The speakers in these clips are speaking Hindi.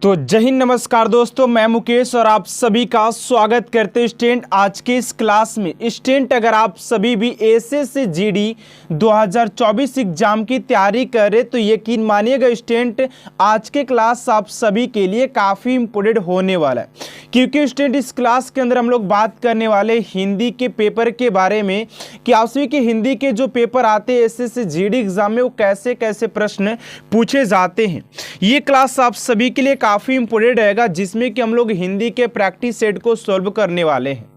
तो जय हिंद, नमस्कार दोस्तों, मैं मुकेश और आप सभी का स्वागत करते हैं स्टूडेंट आज के इस क्लास में। स्टूडेंट अगर आप सभी भी एसएससी जीडी 2024 एग्जाम की तैयारी कर रहे तो यकीन मानिएगा स्टूडेंट आज के क्लास आप सभी के लिए काफ़ी इंपॉर्टेंट होने वाला है, क्योंकि स्टूडेंट इस क्लास के अंदर हम लोग बात करने वाले हिंदी के पेपर के बारे में कि आप सभी के हिंदी के जो पेपर आते हैं एसएससी जीडी एग्जाम में वो कैसे कैसे प्रश्न पूछे जाते हैं। ये क्लास आप सभी के लिए काफ़ी इंपॉर्टेंट रहेगा, जिसमें कि हम लोग हिंदी के प्रैक्टिस सेट को सॉल्व करने वाले हैं।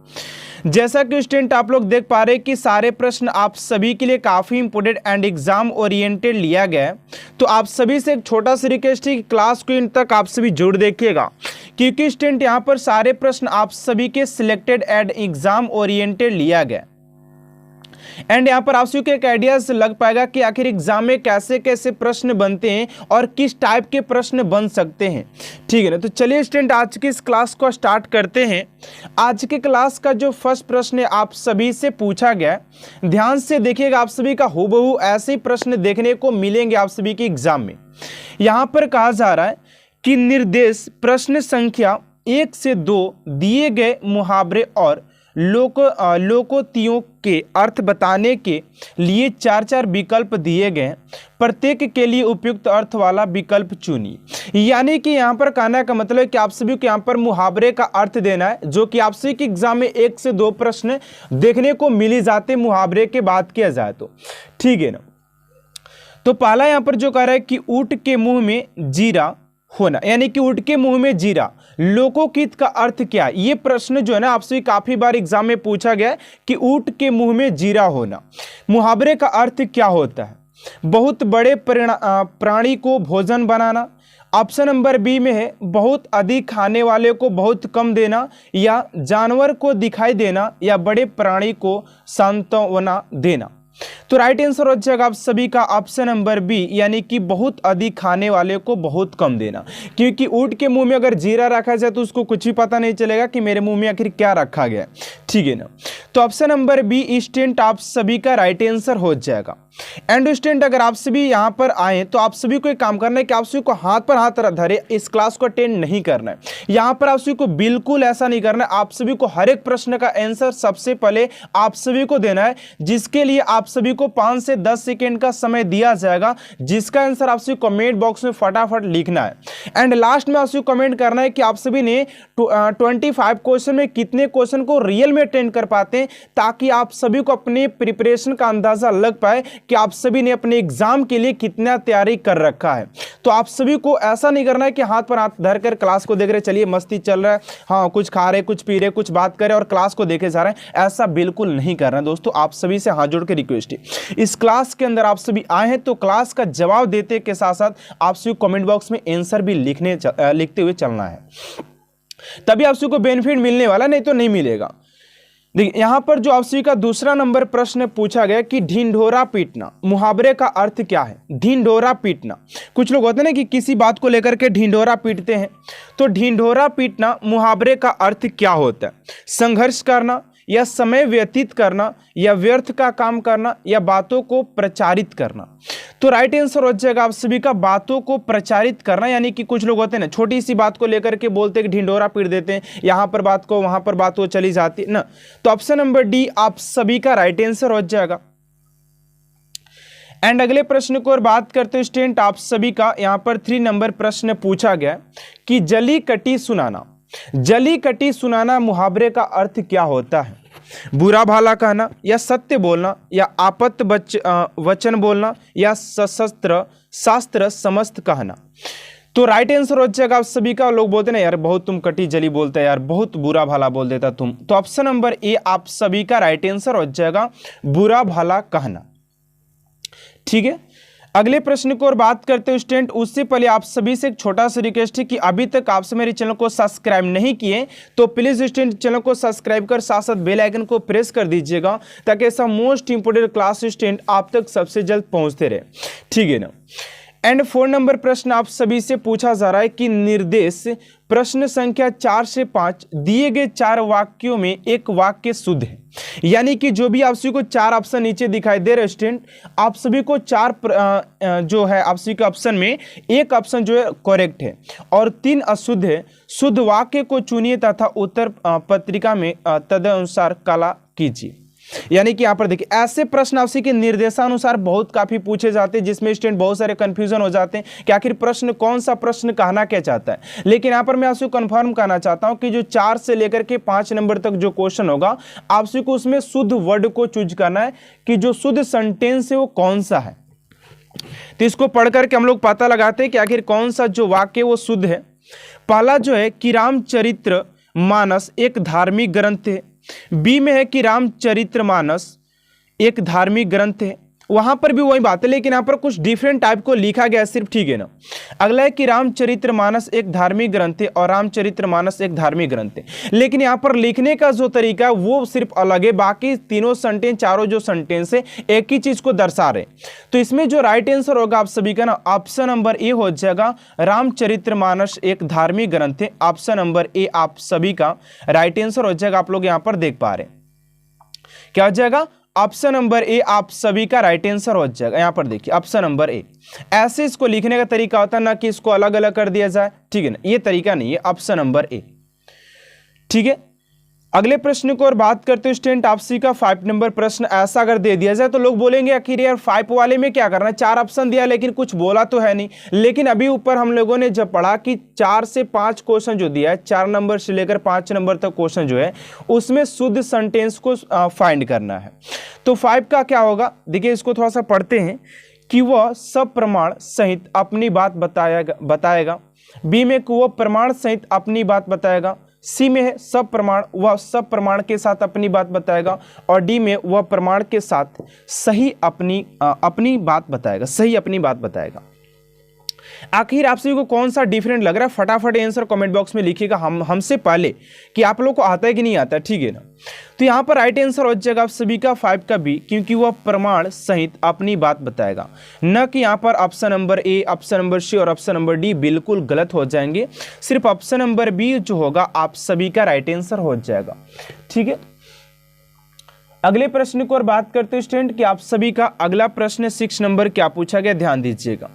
जैसा कि स्टूडेंट आप लोग देख पा रहे हैं कि सारे प्रश्न आप सभी के लिए काफ़ी इंपॉर्टेंट एंड एग्जाम ओरिएंटेड लिया गया है। तो आप सभी से एक छोटा सा रिक्वेस्ट है कि क्लास को इन तक आप सभी जरूर देखिएगा, क्योंकि स्टूडेंट यहाँ पर सारे प्रश्न आप सभी के सिलेक्टेड एंड एग्जाम ओरिएंटेड लिया गया एंड यहाँ पर आप सभी को एक आइडियाज लग पाएगा कि आखिर एग्जाम में कैसे कैसे प्रश्न बनते हैं और किस टाइप के प्रश्न बन सकते हैं। ठीक है ना, तो चलिए स्टूडेंट आज की इस क्लास को स्टार्ट करते हैं। आज के क्लास का जो फर्स्ट प्रश्न है आप सभी से पूछा गया है, ध्यान से देखिएगा, आप सभी का हूबहू ऐसे ही प्रश्न देखने को मिलेंगे आप सभी के एग्जाम में। यहाँ पर कहा जा रहा है कि निर्देश प्रश्न संख्या 1 से 2 दिए गए मुहावरे और लोकोक्तियों के अर्थ बताने के लिए 4 विकल्प दिए गए, प्रत्येक के लिए उपयुक्त अर्थ वाला विकल्प चुनिए। यानी कि यहाँ पर कहने का मतलब है कि आप सभी को यहाँ पर मुहावरे का अर्थ देना है, जो कि आप सभी के एग्जाम में 1 से 2 प्रश्न देखने को मिल ही जाते मुहावरे की बात किया जाए तो। ठीक है ना, तो पहला यहाँ पर जो कह रहा है कि ऊंट के मुंह में जीरा होना, यानी कि ऊंट के मुंह में जीरा, लोकोक्ति का अर्थ क्या है। ये प्रश्न जो है ना आपसे काफी बार एग्जाम में पूछा गया है कि ऊंट के मुंह में जीरा होना, मुहावरे का अर्थ क्या होता है। बहुत बड़े प्राणी को भोजन बनाना, ऑप्शन नंबर बी में है बहुत अधिक खाने वाले को बहुत कम देना, या जानवर को दिखाई देना, या बड़े प्राणी को सांत्वना देना। तो राइट आंसर हो जाएगा आप सभी का ऑप्शन नंबर बी, यानी कि बहुत अधिक खाने वाले को बहुत कम देना, क्योंकि ऊंट के मुंह में अगर जीरा रखा जाए तो उसको कुछ भी पता नहीं चलेगा कि मेरे मुंह में आखिर क्या रखा गया। ठीक है ना, तो ऑप्शन नंबर बी स्टूडेंट आप सभी का राइट आंसर हो जाएगा। एंड स्टूडेंट अगर आप सभी यहाँ पर आए तो आप सभी को एक काम करना है कि आप सभी को हाथ पर हाथ धरे इस क्लास को अटेंड नहीं करना है। यहाँ पर आप सभी को बिल्कुल ऐसा नहीं करना है, आप सभी को हर एक प्रश्न का आंसर सबसे पहले आप सभी को देना है, जिसके लिए आप सभी को 5 से 10 सेकेंड का समय दिया जाएगा, जिसका आंसर आप सभी कमेंट बॉक्स में फटाफट लिखना है। एंड लास्ट में आप सभी कमेंट करना है कि आप सभी ने 25 क्वेश्चन में कितने क्वेश्चन को रियल में अटेंड कर पाते हैं, ताकि आप सभी को अपने प्रिपरेशन का अंदाजा लग पाए कि आप सभी ने अपने एग्जाम के लिए कितना तैयारी कर रखा है। तो आप सभी को ऐसा नहीं करना है कि हाथ पर हाथ धरकर क्लास को देख रहे, चलिए मस्ती चल रहा है, हाँ कुछ खा रहे, कुछ पी रहे, कुछ बात कर रहे और क्लास को देखे जा रहे हैं, ऐसा बिल्कुल नहीं करना दोस्तों। आप सभी से हाथ जोड़ के रिक्वेस्ट है, इस क्लास के अंदर आप सभी आए हैं तो क्लास का जवाब देते के साथ साथ आप सभी कमेंट बॉक्स में आंसर भी लिखते हुए चलना है, तभी आप सभी को बेनिफिट मिलने वाला, नहीं तो नहीं मिलेगा। देखिए यहाँ पर जो आप सभी का दूसरा नंबर प्रश्न पूछा गया कि ढिंढोरा पीटना, मुहावरे का अर्थ क्या है। ढिंढोरा पीटना, कुछ लोग होते हैं ना कि किसी बात को लेकर के ढिंढोरा पीटते हैं, तो ढिंढोरा पीटना मुहावरे का अर्थ क्या होता है। संघर्ष करना, या समय व्यतीत करना, या व्यर्थ का काम करना, या बातों को प्रचारित करना। तो राइट आंसर हो जाएगा आप सभी का बातों को प्रचारित करना, यानी कि कुछ लोग होते हैं ना छोटी सी बात को लेकर के बोलते हैं कि ढिंढोरा पीट देते हैं, यहाँ पर बात को वहां पर बात को चली जाती है ना। तो ऑप्शन नंबर डी आप सभी का राइट आंसर हो जाएगा। एंड अगले प्रश्न को और बात करते हैं स्टूडेंट आप सभी का, यहाँ पर 3 नंबर प्रश्न पूछा गया कि जली कटी सुनाना, जली कटी सुनाना मुहावरे का अर्थ क्या होता है। बुरा भला कहना, या सत्य बोलना, या आपत्त वचन बोलना, या सशस्त्र शास्त्र समस्त कहना। तो राइट आंसर हो जाएगा आप सभी का। लोग बोलते ना यार बहुत तुम कटी जली बोलते यार, बहुत बुरा भला बोल देता तुम, तो ऑप्शन नंबर ए आप सभी का राइट आंसर हो जाएगा, बुरा भला कहना। ठीक है, अगले प्रश्न को और बात करते हैं स्टूडेंट, उससे पहले आप सभी से एक छोटा सा रिक्वेस्ट है कि अभी तक आपसे मेरे चैनल को सब्सक्राइब नहीं किए तो प्लीज स्टूडेंट चैनल को सब्सक्राइब कर साथ साथ बेल आइकन को प्रेस कर दीजिएगा, ताकि ऐसा मोस्ट इंपोर्टेंट क्लास स्टूडेंट आप तक सबसे जल्द पहुंचते रहे। ठीक है ना, एंड 4 नंबर प्रश्न आप सभी से पूछा जा रहा है कि निर्देश प्रश्न संख्या 4 से 5 दिए गए 4 वाक्यों में एक वाक्य शुद्ध है। यानी कि जो भी आप सभी को 4 ऑप्शन नीचे दिखाई दे रहे स्टूडेंट, आप सभी को 4 जो है आप सभी के ऑप्शन में एक ऑप्शन जो है करेक्ट है और 3 अशुद्ध है। शुद्ध वाक्य को चुनिए तथा उत्तर पत्रिका में तदनुसार कला कीजिए। यानी कि यहाँ पर देखिए ऐसे प्रश्न आपसे के निर्देशानुसार बहुत काफी पूछे जाते हैं, जिसमें स्टूडेंट बहुत सारे कंफ्यूजन हो जाते हैं कि आखिर प्रश्न कौन सा प्रश्न कहना क्या चाहता है। लेकिन यहाँ पर मैं आपसे कंफर्म कहना चाहता हूं कि जो 4 से लेकर के 5 नंबर तक जो क्वेश्चन होगा आपसे को उसमें शुद्ध वर्ड को चूज करना है कि जो शुद्ध सेंटेंस है वो कौन सा है। तो इसको पढ़ करके हम लोग पता लगाते हैं कि आखिर कौन सा जो वाक्य वो शुद्ध है। पहला जो है कि रामचरित्र मानस एक धार्मिक ग्रंथ है। बी में है कि रामचरितमानस एक धार्मिक ग्रंथ है। वहां पर भी वही बात है लेकिन यहाँ पर कुछ डिफरेंट टाइप को लिखा गया सिर्फ, ठीक है ना। अगला है कि रामचरितमानस एक धार्मिक ग्रंथ है और रामचरितमानस एक धार्मिक ग्रंथ है, लेकिन यहाँ पर लिखने का जो तरीका है वो सिर्फ अलग है। बाकी तीनों सेंटेंस, चारों जो सेंटेंस है एक ही चीज को दर्शा रहे। तो इसमें जो राइट आंसर होगा आप सभी का ना ऑप्शन नंबर ए हो जाएगा, रामचरितमानस एक धार्मिक ग्रंथ है। ऑप्शन नंबर ए आप सभी का राइट आंसर हो जाएगा। आप लोग यहाँ पर देख पा रहे हैं क्या हो जाएगा, ऑप्शन नंबर ए आप सभी का राइट आंसर हो जाएगा। यहां पर देखिए ऑप्शन नंबर ए। ऐसे इसको लिखने का तरीका होता है ना कि इसको अलग अलग कर दिया जाए, ठीक है ना, ये तरीका नहीं है। ऑप्शन नंबर ए, ठीक है। अगले प्रश्न को और बात करते हैं स्टूडेंट आपसी का 5 नंबर प्रश्न ऐसा अगर दे दिया जाए तो लोग बोलेंगे आखिर यार 5 वाले में क्या करना है, 4 ऑप्शन दिया लेकिन कुछ बोला तो है नहीं। लेकिन अभी ऊपर हम लोगों ने जब पढ़ा कि 4 से 5 क्वेश्चन जो दिया है, 4 नंबर से लेकर 5 नंबर तक क्वेश्चन जो है उसमें शुद्ध सेंटेंस को फाइंड करना है। तो 5 का क्या होगा, देखिए इसको थोड़ा सा पढ़ते हैं कि वह सब प्रमाण सहित अपनी बात बताएगा। बी में वह प्रमाण सहित अपनी बात बताएगा। सी में है सब प्रमाण, वह सब प्रमाण के साथ अपनी बात बताएगा। और डी में वह प्रमाण के साथ सही अपनी बात बताएगा, सही अपनी बात बताएगा। आखिर आप सभी को कौन सा डिफरेंट लग रहा है, फटाफट आंसर कमेंट बॉक्स में लिखिएगा हमसे पहले कि आप लोग को आता है कि नहीं आता है, ठीक है ना। तो यहाँ पर राइट आंसर हो जाएगा आप सभी का 5 का बी, क्योंकि वह प्रमाण सहित अपनी बात बताएगा। न कि यहाँ पर option number A, option number C और ऑप्शन नंबर डी बिल्कुल गलत हो जाएंगे। सिर्फ ऑप्शन नंबर बी जो होगा आप सभी का राइट आंसर हो जाएगा, ठीक है। अगले प्रश्न को और बात करते हैं स्टूडेंट कि आप सभी का अगला प्रश्न 6 नंबर क्या पूछा गया, ध्यान दीजिएगा।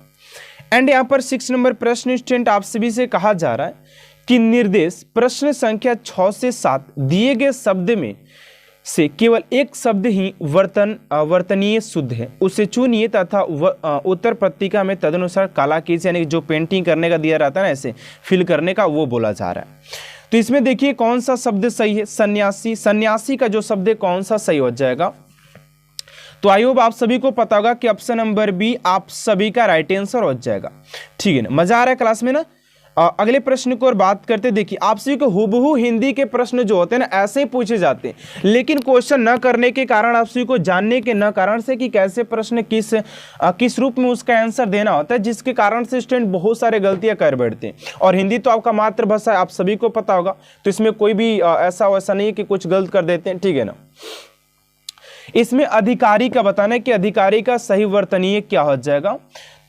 एंड यहाँ पर 6 नंबर प्रश्न स्टूडेंट आप सभी से कहा जा रहा है कि निर्देश प्रश्न संख्या 6 से 7 दिए गए शब्द में से केवल एक शब्द ही वर्तनीय शुद्ध है, उसे चुनिए तथा उत्तर पत्रिका में तदनुसार काला कीजिए। यानी जो पेंटिंग करने का दिया रहता है ना ऐसे फिल करने का, वो बोला जा रहा है। तो इसमें देखिए कौन सा शब्द सही है, सन्यासी। सन्यासी का जो शब्द है कौन सा सही हो जाएगा, तो आई होप आप सभी को पता होगा कि ऑप्शन नंबर बी आप सभी का राइट आंसर हो जाएगा, ठीक है ना। मजा आ रहा है क्लास में ना। अगले प्रश्न को और बात करते, देखिए आप सभी को हुबहू हिंदी के प्रश्न जो होते हैं ना ऐसे ही पूछे जाते हैं, लेकिन क्वेश्चन न करने के कारण, आप सभी को जानने के न कारण से कि कैसे प्रश्न किस रूप में उसका आंसर देना होता है, जिसके कारण से स्टूडेंट बहुत सारे गलतियां कर बैठते हैं। और हिंदी तो आपका मातृभाषा है, आप सभी को पता होगा, तो इसमें कोई भी ऐसा वैसा नहीं है कि कुछ गलत कर देते हैं, ठीक है ना। इसमें अधिकारी का बताना है कि अधिकारी का सही वर्तनीय क्या हो जाएगा,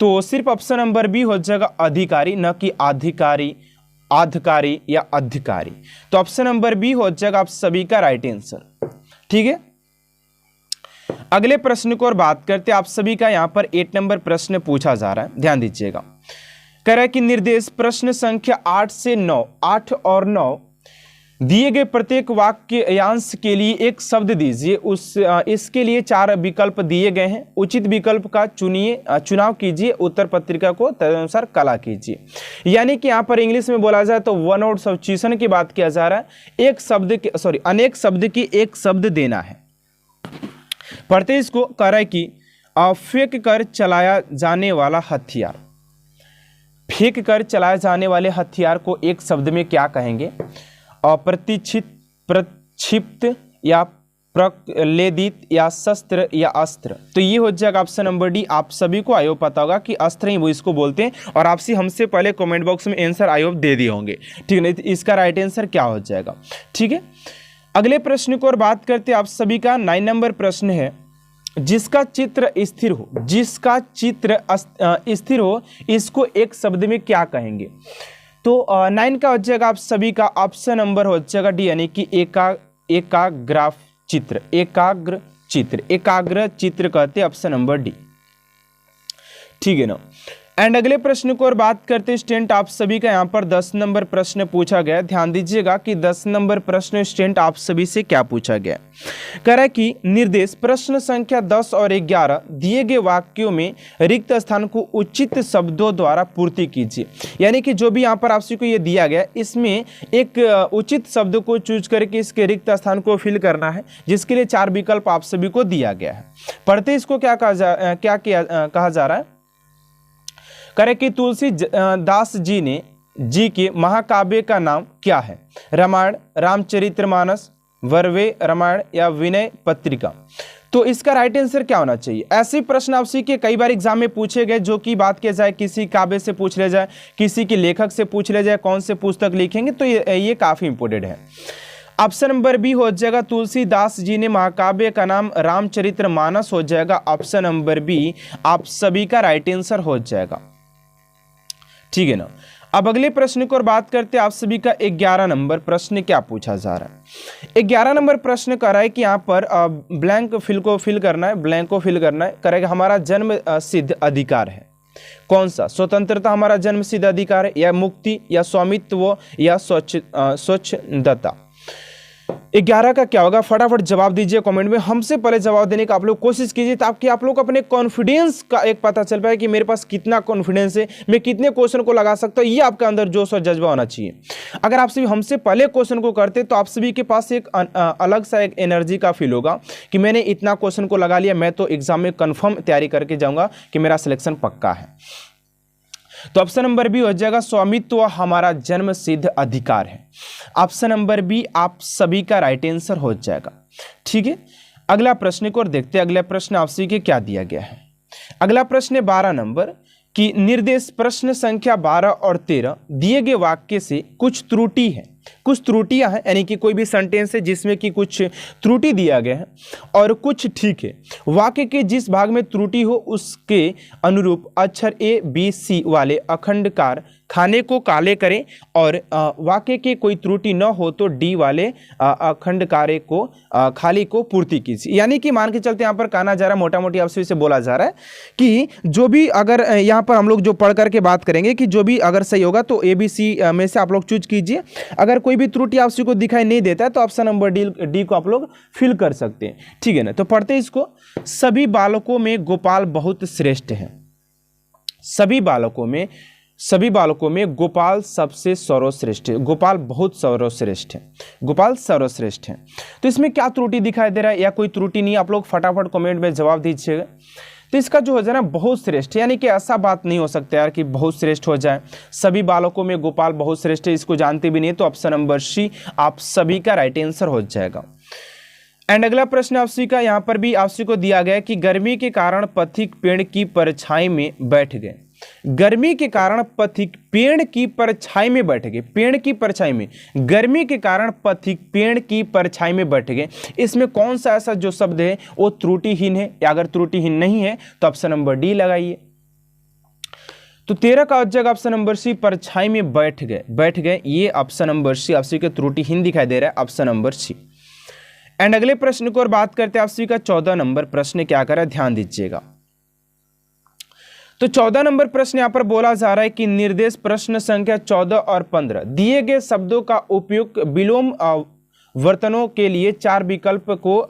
तो सिर्फ ऑप्शन नंबर बी हो जाएगा अधिकारी, न कि अधिकारी, आधिकारी या अधिकारी। तो ऑप्शन नंबर बी हो जाएगा आप सभी का राइट आंसर, ठीक है। अगले प्रश्न को और बात करते हैं, आप सभी का यहां पर 8 नंबर प्रश्न पूछा जा रहा है, ध्यान दीजिएगा। कह रहा है कि निर्देश प्रश्न संख्या 8 से 9, 8 और 9 दिए गए प्रत्येक वाक्य यांश के लिए एक शब्द दीजिए। इसके लिए 4 विकल्प दिए गए हैं, उचित विकल्प का चुनाव कीजिए, उत्तर पत्रिका को तदनुसार कला कीजिए। यानी कि यहाँ पर इंग्लिश में बोला जाए तो वन वर्ड सब्स्टिट्यूशन की बात किया जा रहा है। अनेक शब्द की एक शब्द देना है। पढ़ते इसको, कह रहा है कि फेंक कर चलाया जाने वाला हथियार, फेंक कर चलाए जाने वाले हथियार को एक शब्द में क्या कहेंगे, प्रक्षिप्त या प्रलेदित या शस्त्र या अस्त्र। तो ये हो जाएगा ऑप्शन नंबर डी। आप सभी को आयोग पता होगा कि अस्त्र ही वो इसको बोलते हैं, और आपसे हमसे पहले कमेंट बॉक्स में आंसर आयोग दे दिए होंगे, ठीक है ना। इसका राइट आंसर क्या हो जाएगा, ठीक है। अगले प्रश्न को और बात करते हैं, आप सभी का 9 नंबर प्रश्न है जिसका चित्र स्थिर हो, जिसका चित्र स्थिर हो, इसको एक शब्द में क्या कहेंगे? तो 9 का हो जाएगा आप सभी का ऑप्शन नंबर हो जाएगा डी, यानी कि एकाग्राफ चित्र, एकाग्र चित्र, एकाग्र चित्र कहते हैं, ऑप्शन नंबर डी। ठीक है ना। एंड अगले प्रश्न को और बात करते हैं स्टूडेंट, आप सभी का यहाँ पर 10 नंबर प्रश्न पूछा गया। ध्यान दीजिएगा कि 10 नंबर प्रश्न स्टूडेंट आप सभी से क्या पूछा गया। कह रहा है कि निर्देश प्रश्न संख्या 10 और 11 दिए गए वाक्यों में रिक्त स्थान को उचित शब्दों द्वारा पूर्ति कीजिए। यानी कि जो भी यहाँ पर आप सभी को ये दिया गया, इसमें एक उचित शब्द को चूज करके इसके रिक्त स्थान को फिल करना है, जिसके लिए 4 विकल्प आप सभी को दिया गया है। पढ़ते इसको क्या कहा जा रहा है। करे कि तुलसी दास जी के महाकाव्य का नाम क्या है? रामायण, रामचरितमानस, वर्वे रामायण या विनय पत्रिका। तो इसका राइट आंसर क्या होना चाहिए? ऐसे प्रश्न आपसे के कई बार एग्जाम में पूछे गए, जो कि बात किया जाए किसी काव्य से पूछ ले जाए, किसी के लेखक से पूछ ले जाए, कौन से पुस्तक लिखेंगे, तो ये काफी इंपोर्टेंट है। ऑप्शन नंबर बी हो जाएगा तुलसीदास जी ने महाकाव्य का नाम रामचरितमानस हो जाएगा। ऑप्शन नंबर बी आप सभी का राइट आंसर हो जाएगा। ठीक है ना। अब अगले प्रश्न को और बात करते हैं, आप सभी का 11 नंबर प्रश्न क्या पूछा जा रहा है। 11 नंबर प्रश्न कर रहा है कि यहाँ पर ब्लैंक को फिल करना है, ब्लैंक को फिल करना है। करेगा हमारा जन्म सिद्ध अधिकार है कौन सा? स्वतंत्रता हमारा जन्म सिद्ध अधिकार है, या मुक्ति, या स्वामित्व, या स्वच्छंदता। 11 का क्या होगा? फटाफट जवाब दीजिए कमेंट में। हमसे पहले जवाब देने का आप लोग कोशिश कीजिए, ताकि आप लोग अपने कॉन्फिडेंस का एक पता चल पाए कि मेरे पास कितना कॉन्फिडेंस है, मैं कितने क्वेश्चन को लगा सकता हूँ। ये आपके अंदर जोश और जज्बा होना चाहिए। अगर आप सभी हमसे पहले क्वेश्चन को करते तो आप सभी के पास एक अलग सा एक एनर्जी का फील होगा कि मैंने इतना क्वेश्चन को लगा लिया, मैं तो एग्जाम में कन्फर्म तैयारी करके जाऊँगा कि मेरा सिलेक्शन पक्का है। तो ऑप्शन नंबर बी हो जाएगा स्वामित्व हमारा जन्म सिद्ध अधिकार है। ऑप्शन नंबर बी आप सभी का राइट आंसर हो जाएगा। ठीक है, अगला प्रश्न को और देखते हैं अगला प्रश्न आप सभी के क्या दिया गया है। अगला प्रश्न 12 नंबर कि निर्देश प्रश्न संख्या 12 और 13 दिए गए वाक्य से कुछ त्रुटि है, कुछ त्रुटियां हैं, यानी कि कोई भी सेंटेंस है जिसमें कि कुछ त्रुटि दिया गया है और कुछ ठीक है। वाक्य के जिस भाग में त्रुटि हो उसके अनुरूप अक्षर ए बी सी वाले अखंडकार खाने को काले करें, और वाक्य के कोई त्रुटि न हो तो डी वाले अखंडकारे को खाली को पूर्ति कीजिए। यानी कि मान के चलते यहाँ पर कहना जा रहा है, मोटा मोटी आपसे इसे बोला जा रहा है कि जो भी अगर यहाँ पर हम लोग जो पढ़ करके बात करेंगे कि जो भी अगर सही होगा तो ए बी सी में से आप लोग चूज कीजिए। अगर कोई भी त्रुटि आप को दिखाई नहीं देता है तो ऑप्शन नंबर डी को आप लोग फिल कर सकते हैं। ठीक है ना। तो पढ़ते हैं इसको। सभी बालकों में गोपाल बहुत श्रेष्ठ है। सभी बालकों में गोपाल सबसे सर्वश्रेष्ठ है। गोपाल बहुत सर्वश्रेष्ठ है। गोपाल सर्वश्रेष्ठ है। तो इसमें क्या त्रुटि दिखाई दे रहा है या कोई त्रुटि नहीं? आप लोग फटाफट कमेंट में जवाब दीजिएगा। तो इसका जो हो जाए ना बहुत श्रेष्ठ, यानी कि ऐसा बात नहीं हो सकता यार कि बहुत श्रेष्ठ हो जाए। सभी बालकों में गोपाल बहुत श्रेष्ठ है, इसको जानते भी नहीं, तो ऑप्शन नंबर सी आप सभी का राइट आंसर हो जाएगा। एंड अगला प्रश्न आप सभी का यहाँ पर भी आप सभी को दिया गया कि गर्मी के कारण पथिक पेड़ की परछाई में बैठ गए। गर्मी के कारण पथिक पेड़ की परछाई में बैठ गए। पेड़ की परछाई में, गर्मी के कारण पथिक पेड़ की परछाई में बैठ गए। इसमें कौन सा ऐसा जो शब्द है वो त्रुटिहीन है, या अगर त्रुटिहीन नहीं है तो ऑप्शन नंबर डी लगाइए। तो 13 का जगह ऑप्शन नंबर सी परछाई में बैठ गए, ये ऑप्शन नंबर सी आप सभी का त्रुटिहीन दिखाई दे रहा है, ऑप्शन नंबर सी। एंड अगले प्रश्न को और बात करते हैं आप सभी का 14 नंबर प्रश्न क्या कर रहा है, ध्यान दीजिएगा। तो 14 नंबर प्रश्न यहां पर बोला जा रहा है कि निर्देश प्रश्न संख्या 14 और 15 दिए गए शब्दों का उपयोग विलोम वर्तनों के लिए 4 विकल्प को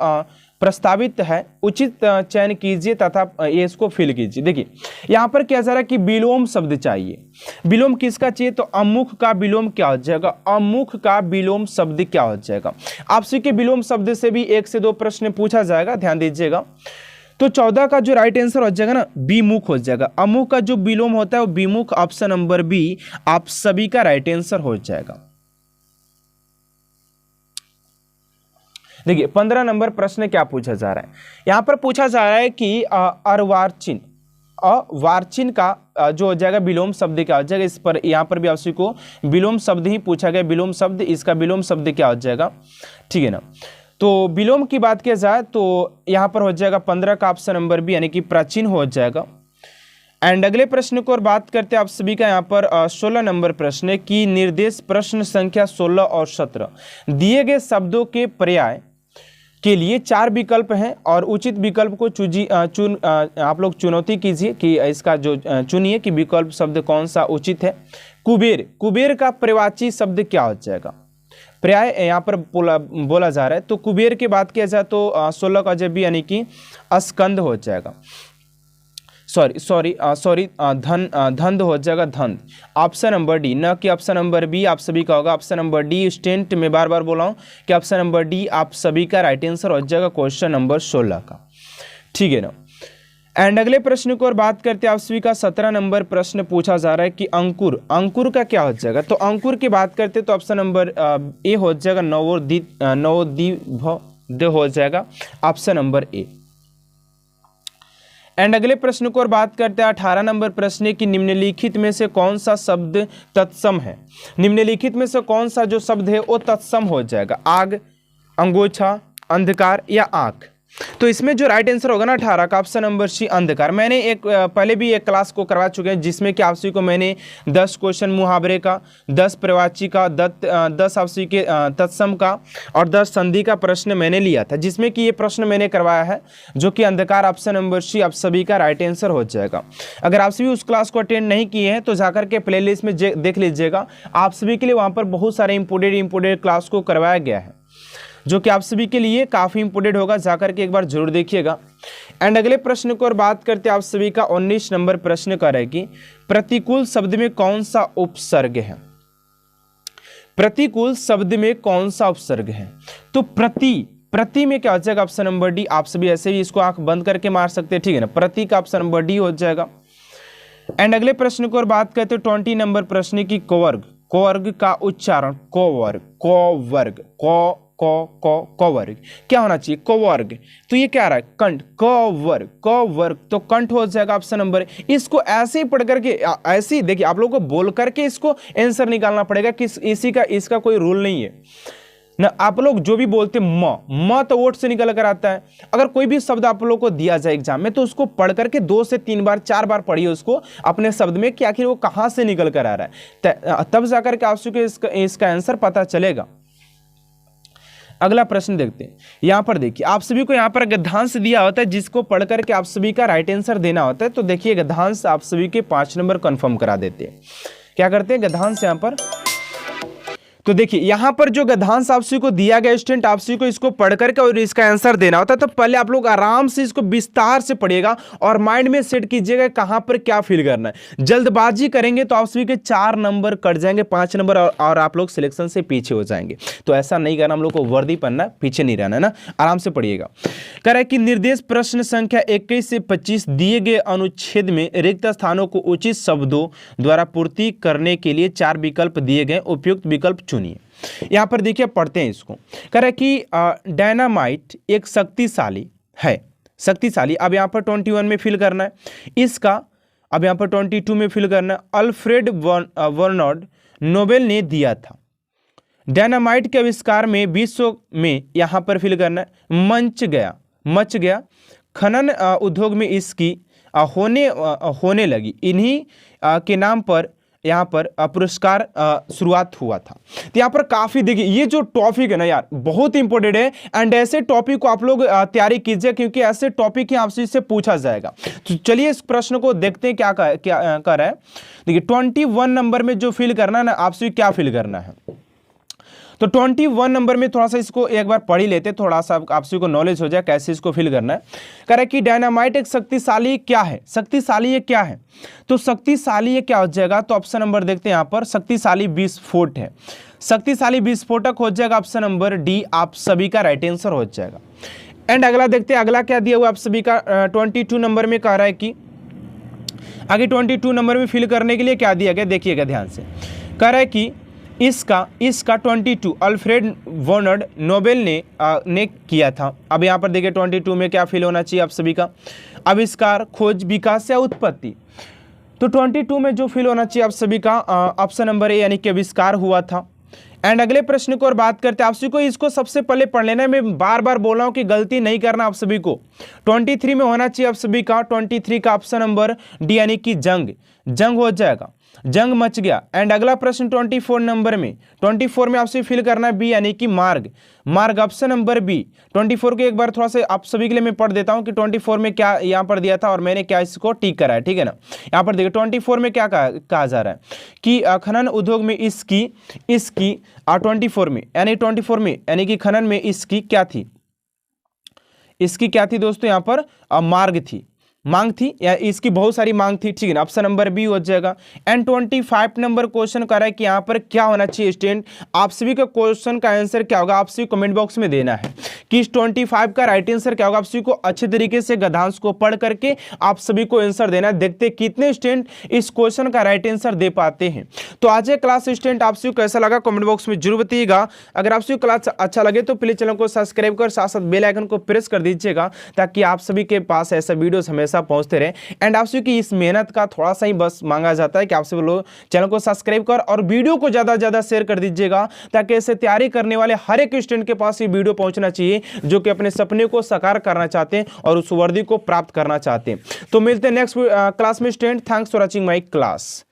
प्रस्तावित है, उचित चयन कीजिए तथा ये इसको फिल कीजिए। देखिए यहां पर क्या जा रहा है कि विलोम शब्द चाहिए। विलोम किसका चाहिए? तो अमुख का विलोम क्या हो जाएगा? अमुख का विलोम शब्द क्या हो जाएगा? आपसे के विलोम शब्द से भी 1 से 2 प्रश्न पूछा जाएगा, ध्यान दीजिएगा। तो 14 का जो राइट आंसर हो जाएगा ना विमुख हो जाएगा। अमुख का जो विलोम होता है वो विमुख, ऑप्शन नंबर बी आप सभी का राइट आंसर हो जाएगा। देखिए 15 नंबर प्रश्न क्या पूछा जा रहा है, यहां पर पूछा जा रहा है कि अर्वाचीन का जो हो जाएगा विलोम शब्द क्या हो जाएगा। इस पर यहां पर भी आप को विलोम शब्द ही पूछा गया। विलोम शब्द, इसका विलोम शब्द क्या हो जाएगा? ठीक है ना। तो विलोम की बात किया जाए तो यहाँ पर हो जाएगा 15 का ऑप्शन नंबर बी यानी कि प्राचीन हो जाएगा। एंड अगले प्रश्न को और बात करते हैं आप सभी का यहाँ पर 16 नंबर प्रश्न है कि निर्देश प्रश्न संख्या 16 और 17 दिए गए शब्दों के पर्याय के लिए 4 विकल्प हैं और उचित विकल्प को आप लोग चुनौती कीजिए कि इसका जो चुनिए कि विकल्प शब्द कौन सा उचित है। कुबेर, कुबेर का पर्यायवाची शब्द क्या हो जाएगा? पर्याय यहाँ पर बोला जा रहा है, तो कुबेर की बात किया जाए तो 16 का जब भी यानी कि स्कंद हो जाएगा, सॉरी धंध हो जाएगा, धंध। ऑप्शन नंबर डी, न कि ऑप्शन नंबर बी आप सभी का होगा। ऑप्शन नंबर डी स्टेंट में बार बार बोला हूँ कि ऑप्शन नंबर डी आप सभी का राइट आंसर हो जाएगा क्वेश्चन नंबर 16 का, ठीक है ना। एंड अगले प्रश्न को और बात करते हैं आप सभी का 17 नंबर प्रश्न पूछा जा रहा है कि अंकुर, अंकुर का क्या हो जाएगा? तो अंकुर की बात करते हैं तो ऑप्शन नंबर ए हो जाएगा, नवोदित हो जाएगा ऑप्शन नंबर ए। एंड अगले प्रश्न को और बात करते हैं 18 नंबर प्रश्न कि निम्नलिखित में से कौन सा शब्द तत्सम है? निम्नलिखित में से कौन सा जो शब्द है वो तत्सम हो जाएगा? आग, अंगोछा, अंधकार या आंख? तो इसमें जो राइट आंसर होगा ना 18 का ऑप्शन नंबर सी अंधकार। मैंने पहले भी एक क्लास को करवा चुके हैं जिसमें कि आप सभी को मैंने 10 क्वेश्चन मुहावरे का, 10 पर्यायवाची का, 10 आप सभी के तत्सम का और 10 संधि का प्रश्न मैंने लिया था, जिसमें कि ये प्रश्न मैंने करवाया है जो कि अंधकार ऑप्शन नंबर सी आप सभी का राइट आंसर हो जाएगा। अगर आप सभी उस क्लास को अटेंड नहीं किए हैं तो जाकर के प्ले लिस्ट में देख लीजिएगा, आप सभी के लिए वहाँ पर बहुत सारे इंपोर्टेंट क्लास को करवाया गया है जो कि आप सभी के लिए काफ़ी इंपोर्टेंट होगा, जाकर के एक बार जरूर देखिएगा। एंड अगले प्रश्न को और बात करते हैं आप सभी का 19 नंबर प्रश्न का है कि प्रतिकूल शब्द में कौन सा उपसर्ग है? प्रतिकूल शब्द में कौन सा उपसर्ग है? तो प्रति में क्या हो जाएगा? Option number D. आप सभी ऐसे भी इसको आंख बंद करके मार सकते हैं, ठीक है ना। प्रति का ऑप्शन नंबर डी हो जाएगा। एंड अगले प्रश्न को और बात करते हैं 20 नंबर प्रश्न की कोवर्ग, कोवर्ग का उच्चारण, कोवर्ग, कोवर्ग, कोवर्ग क्या होना चाहिए? कोवर्ग। तो ये क्या आ रहा है? कंठ, कोवर्ग, कोवर्ग, तो कंठ हो जाएगा ऑप्शन नंबर। इसको ऐसे ही पढ़ करके ऐसे ही देखिए, आप लोगों को बोल करके इसको आंसर निकालना पड़ेगा कि इसका कोई रूल नहीं है ना। आप लोग जो भी बोलते म तो वोट से निकल कर आता है। अगर कोई भी शब्द आप लोग को दिया जाए एग्जाम में तो उसको पढ़ करके 2 से 3 बार 4 बार पढ़िए उसको अपने शब्द में कि आखिर वो कहाँ से निकल कर आ रहा है, तब जाकर के आपको इसका आंसर पता चलेगा। अगला प्रश्न देखते हैं। यहाँ पर देखिए, आप सभी को यहाँ पर गद्यांश दिया होता है जिसको पढ़ करके आप सभी का राइट आंसर देना होता है। तो देखिए गद्यांश आप सभी के 5 नंबर कंफर्म करा देते हैं। क्या करते हैं गद्यांश यहाँ पर? तो देखिए यहाँ पर जो गद्यांश आप सभी को दिया गया स्टूडेंट, आप सभी को इसको पढ़ करके और इसका आंसर देना होता है। तो पहले आप लोग आराम से इसको विस्तार से पढ़िएगा और माइंड में सेट कीजिएगा कहाँ पर क्या फील करना है। जल्दबाजी करेंगे तो आप सभी के 4 नंबर कट जाएंगे, 5 नंबर और आप लोग सिलेक्शन से पीछे हो जाएंगे। तो ऐसा नहीं करना, हम लोग को वर्दी पढ़ना, पीछे नहीं रहना है ना, आराम से पढ़िएगा। कह रहा है कि निर्देश प्रश्न संख्या 21 से 25 दिए गए अनुच्छेद में रिक्त स्थानों को उचित शब्दों द्वारा पूर्ति करने के लिए 4 विकल्प दिए गए, उपयुक्त विकल्प चुनिए। यहां पर देखिए पढ़ते हैं इसको। कह रहा है कि डायनामाइट एक शक्तिशाली है, शक्तिशाली। अब यहां पर 21 में फिल करना है इसका, अब यहां पर 22 में फिल करना है। अल्फ्रेड वर्नोड नोबेल ने दिया था। डायनामाइट के आविष्कार में विश्व में यहां पर फिल करना है मच गया। खनन उद्योग में इसकी होने लगी। इन्हीं के नाम पर यहाँ पर पुरस्कार शुरुआत हुआ था। तो यहाँ पर काफ़ी देखिए, ये जो टॉपिक है ना यार बहुत इंपॉर्टेंट है। एंड ऐसे टॉपिक को आप लोग तैयारी कीजिए क्योंकि ऐसे टॉपिक ही आपसे इससे पूछा जाएगा। तो चलिए इस प्रश्न को देखते हैं क्या कर रहा है। देखिए 21 नंबर में जो फिल करना है ना, आपसे क्या फिल करना है। तो 21 नंबर में थोड़ा सा इसको एक बार पढ़ ही लेते, थोड़ा सा आप सभी को नॉलेज हो जाए कैसे इसको फिल करना है। कह रहा है कि डायनामाइट एक शक्तिशाली क्या है? शक्तिशाली ये क्या है? तो शक्तिशाली ये क्या हो जाएगा? तो ऑप्शन नंबर देखते हैं यहाँ पर, शक्तिशाली विस्फोट है। शक्तिशाली विस्फोटक हो जाएगा ऑप्शन नंबर डी, आप सभी का राइट आंसर हो जाएगा। एंड अगला देखते हैं, अगला क्या दिया हुआ आप सभी का 22 नंबर में कह रहा है कि आगे 22 नंबर में फिल करने के लिए क्या दिया गया, देखिएगा ध्यान से। कह रहा है कि इसका 22 अल्फ्रेड वर्नोड नोबेल ने किया था। अब यहाँ पर देखिए 22 में क्या फिल होना चाहिए आप सभी का, आविष्कार, खोज, विकास या उत्पत्ति। तो 22 में जो फिल होना चाहिए आप सभी का ऑप्शन नंबर ए यानी कि आविष्कार हुआ था। एंड अगले प्रश्न को और बात करते हैं। आप सभी को इसको सबसे पहले पढ़ लेना है, मैं बार बार बोल रहा हूं कि गलती नहीं करना आप सभी को। 23 में होना चाहिए आप सभी का 23 का ऑप्शन नंबर डी यानी कि जंग, जंग हो जाएगा, जंग मच गया। एंड अगला प्रश्न 24 नंबर में, 24 में आपसे फिल करना है बी यानी कि मार्ग, मार्ग ऑप्शन नंबर बी। 24 को एक बार थोड़ा सा आप सभी के लिए मैं पढ़ देता हूं कि 24 में क्या यहां पर दिया था और मैंने क्या इसको टिक करा है, ठीक है ना। यहां पर देखिए 24 में क्या कहा जा रहा है कि खनन उद्योग में इसकी 24 में यानी कि खनन में इसकी क्या थी, इसकी क्या थी दोस्तों, यहां पर मार्ग थी, मांग थी, या इसकी बहुत सारी मांग थी, ठीक है ना। ऑप्शन नंबर बी हो जाएगा। एंड 25 नंबर क्वेश्चन कर रहा है कि यहाँ पर क्या होना चाहिए स्टूडेंट। आप सभी का क्वेश्चन का आंसर क्या होगा, आप सभी कमेंट बॉक्स में देना है कि इस 25 का राइट आंसर क्या होगा। आप सभी को अच्छे तरीके से गद्यांश को पढ़ करके आप सभी को आंसर देना है। देखते कितने स्टूडेंट इस क्वेश्चन का राइट आंसर दे पाते हैं। तो आज ये क्लास स्टूडेंट आप सभी को कैसा लगा कमेंट बॉक्स में जरूर बताइएगा। अगर आप सभी क्लास अच्छा लगे तो प्लीज चैनल को सब्सक्राइब कर साथ साथ बेल आइकन को प्रेस कर दीजिएगा ताकि आप सभी के पास ऐसा वीडियो हमेशा पहुंचते रहे। एंड आप सभी की इस मेहनत का थोड़ा सा ही बस मांगा जाता है कि आप सभी लोग चैनल को सब्सक्राइब कर और वीडियो को ज्यादा से ज्यादा शेयर कर दीजिएगा ताकि ऐसे तैयारी करने वाले हर एक स्टूडेंट के पास ये वीडियो पहुंचना चाहिए जो कि अपने सपने को साकार करना चाहते हैं और उस वर्दी को प्राप्त करना चाहते हैं। तो मिलते हैं नेक्स्ट क्लास में student. Thanks for watching my class.